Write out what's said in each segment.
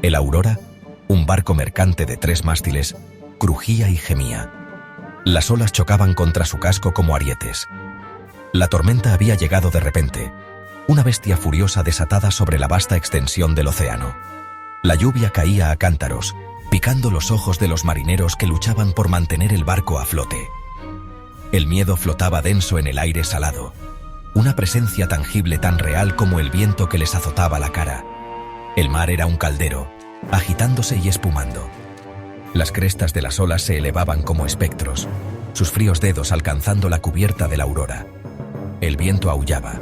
El Aurora, un barco mercante de 3 mástiles, crujía y gemía. Las olas chocaban contra su casco como arietes. La tormenta había llegado de repente, una bestia furiosa desatada sobre la vasta extensión del océano. La lluvia caía a cántaros, picando los ojos de los marineros que luchaban por mantener el barco a flote. El miedo flotaba denso en el aire salado, una presencia tangible tan real como el viento que les azotaba la cara. El mar era un caldero, agitándose y espumando. Las crestas de las olas se elevaban como espectros, sus fríos dedos alcanzando la cubierta de la Aurora. El viento aullaba,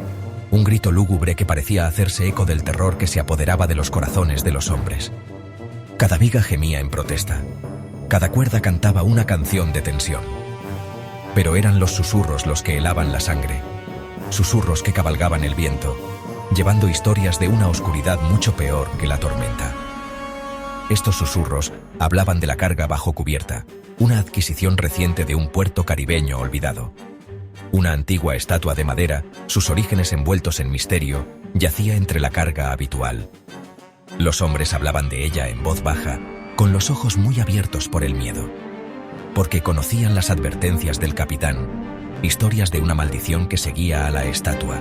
un grito lúgubre que parecía hacerse eco del terror que se apoderaba de los corazones de los hombres. Cada viga gemía en protesta, cada cuerda cantaba una canción de tensión. Pero eran los susurros los que helaban la sangre, susurros que cabalgaban el viento, llevando historias de una oscuridad mucho peor que la tormenta. Estos susurros hablaban de la carga bajo cubierta, una adquisición reciente de un puerto caribeño olvidado. Una antigua estatua de madera, sus orígenes envueltos en misterio, yacía entre la carga habitual. Los hombres hablaban de ella en voz baja, con los ojos muy abiertos por el miedo, porque conocían las advertencias del capitán, historias de una maldición que seguía a la estatua,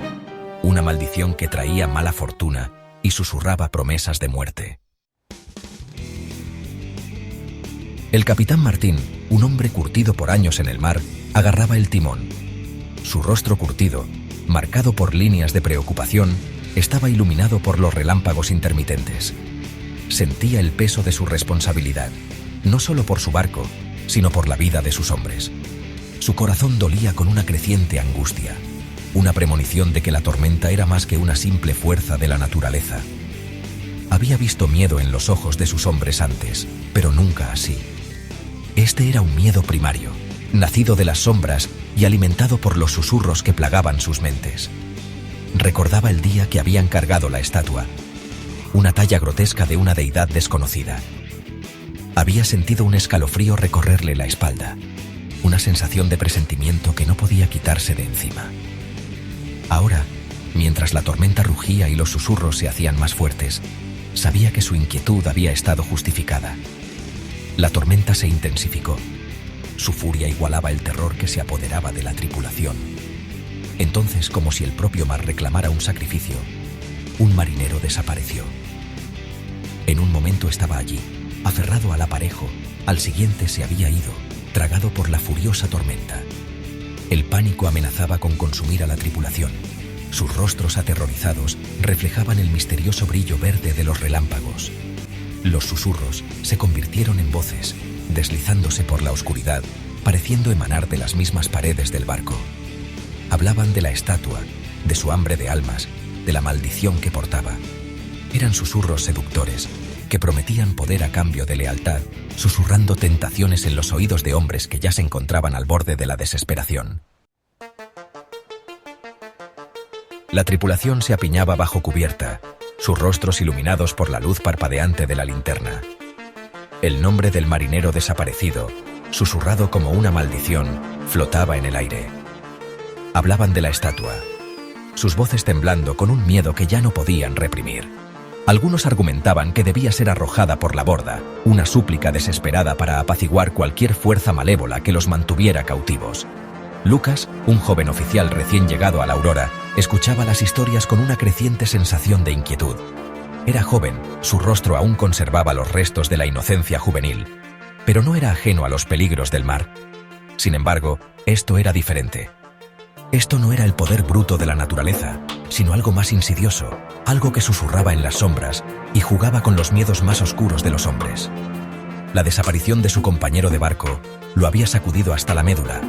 una maldición que traía mala fortuna y susurraba promesas de muerte. El capitán Martín, un hombre curtido por años en el mar, agarraba el timón. Su rostro curtido, marcado por líneas de preocupación, estaba iluminado por los relámpagos intermitentes. Sentía el peso de su responsabilidad, no solo por su barco, sino por la vida de sus hombres. Su corazón dolía con una creciente angustia, una premonición de que la tormenta era más que una simple fuerza de la naturaleza. Había visto miedo en los ojos de sus hombres antes, pero nunca así. Este era un miedo primario, nacido de las sombras y alimentado por los susurros que plagaban sus mentes. Recordaba el día que habían cargado la estatua, una talla grotesca de una deidad desconocida. Había sentido un escalofrío recorrerle la espalda, una sensación de presentimiento que no podía quitarse de encima. Ahora, mientras la tormenta rugía y los susurros se hacían más fuertes, sabía que su inquietud había estado justificada. La tormenta se intensificó. Su furia igualaba el terror que se apoderaba de la tripulación. Entonces, como si el propio mar reclamara un sacrificio, un marinero desapareció. En un momento estaba allí, aferrado al aparejo, al siguiente se había ido, tragado por la furiosa tormenta. El pánico amenazaba con consumir a la tripulación. Sus rostros aterrorizados reflejaban el misterioso brillo verde de los relámpagos. Los susurros se convirtieron en voces, deslizándose por la oscuridad, pareciendo emanar de las mismas paredes del barco. Hablaban de la estatua, de su hambre de almas, de la maldición que portaba. Eran susurros seductores, que prometían poder a cambio de lealtad, susurrando tentaciones en los oídos de hombres que ya se encontraban al borde de la desesperación. La tripulación se apiñaba bajo cubierta, sus rostros iluminados por la luz parpadeante de la linterna. El nombre del marinero desaparecido, susurrado como una maldición, flotaba en el aire. Hablaban de la estatua, sus voces temblando con un miedo que ya no podían reprimir. Algunos argumentaban que debía ser arrojada por la borda, una súplica desesperada para apaciguar cualquier fuerza malévola que los mantuviera cautivos. Lucas, un joven oficial recién llegado a la Aurora, escuchaba las historias con una creciente sensación de inquietud. Era joven, su rostro aún conservaba los restos de la inocencia juvenil, pero no era ajeno a los peligros del mar. Sin embargo, esto era diferente. Esto no era el poder bruto de la naturaleza, sino algo más insidioso, algo que susurraba en las sombras y jugaba con los miedos más oscuros de los hombres. La desaparición de su compañero de barco lo había sacudido hasta la médula.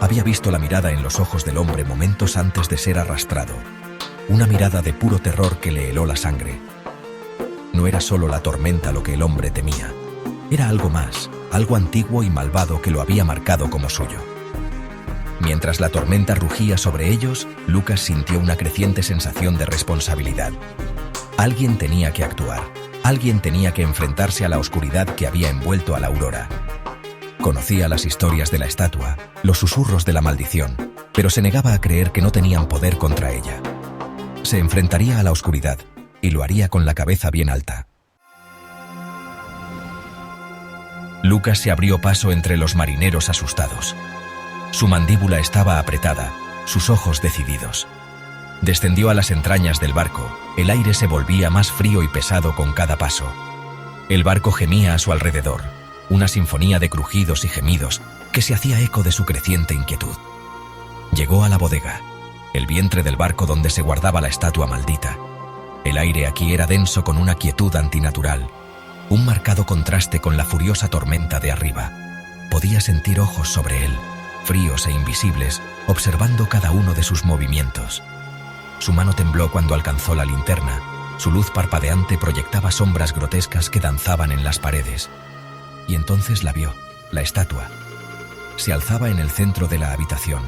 Había visto la mirada en los ojos del hombre momentos antes de ser arrastrado, una mirada de puro terror que le heló la sangre. No era solo la tormenta lo que el hombre temía, era algo más, algo antiguo y malvado que lo había marcado como suyo. Mientras la tormenta rugía sobre ellos, Lucas sintió una creciente sensación de responsabilidad. Alguien tenía que actuar, alguien tenía que enfrentarse a la oscuridad que había envuelto a la Aurora. Conocía las historias de la estatua, los susurros de la maldición, pero se negaba a creer que no tenían poder contra ella. Se enfrentaría a la oscuridad, y lo haría con la cabeza bien alta. Lucas se abrió paso entre los marineros asustados. Su mandíbula estaba apretada, sus ojos decididos. Descendió a las entrañas del barco, el aire se volvía más frío y pesado con cada paso. El barco gemía a su alrededor, una sinfonía de crujidos y gemidos que se hacía eco de su creciente inquietud. Llegó a la bodega, el vientre del barco donde se guardaba la estatua maldita. El aire aquí era denso con una quietud antinatural, un marcado contraste con la furiosa tormenta de arriba. Podía sentir ojos sobre él, fríos e invisibles, observando cada uno de sus movimientos. Su mano tembló cuando alcanzó la linterna. Su luz parpadeante proyectaba sombras grotescas que danzaban en las paredes. Y entonces la vio, la estatua. Se alzaba en el centro de la habitación,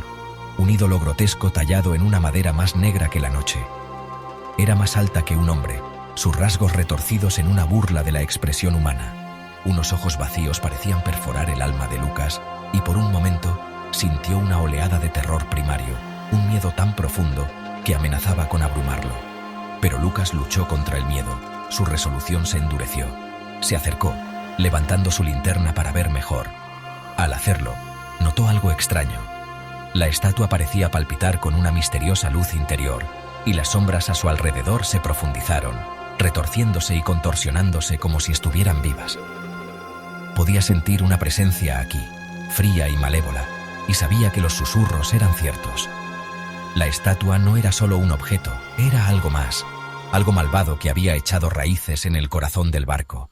un ídolo grotesco tallado en una madera más negra que la noche. Era más alta que un hombre, sus rasgos retorcidos en una burla de la expresión humana. Unos ojos vacíos parecían perforar el alma de Lucas, y por un momento sintió una oleada de terror primario, un miedo tan profundo que amenazaba con abrumarlo. Pero Lucas luchó contra el miedo, su resolución se endureció. Se acercó, levantando su linterna para ver mejor. Al hacerlo, notó algo extraño. La estatua parecía palpitar con una misteriosa luz interior, y las sombras a su alrededor se profundizaron, retorciéndose y contorsionándose como si estuvieran vivas. Podía sentir una presencia aquí, fría y malévola, y sabía que los susurros eran ciertos. La estatua no era solo un objeto, era algo más, algo malvado que había echado raíces en el corazón del barco.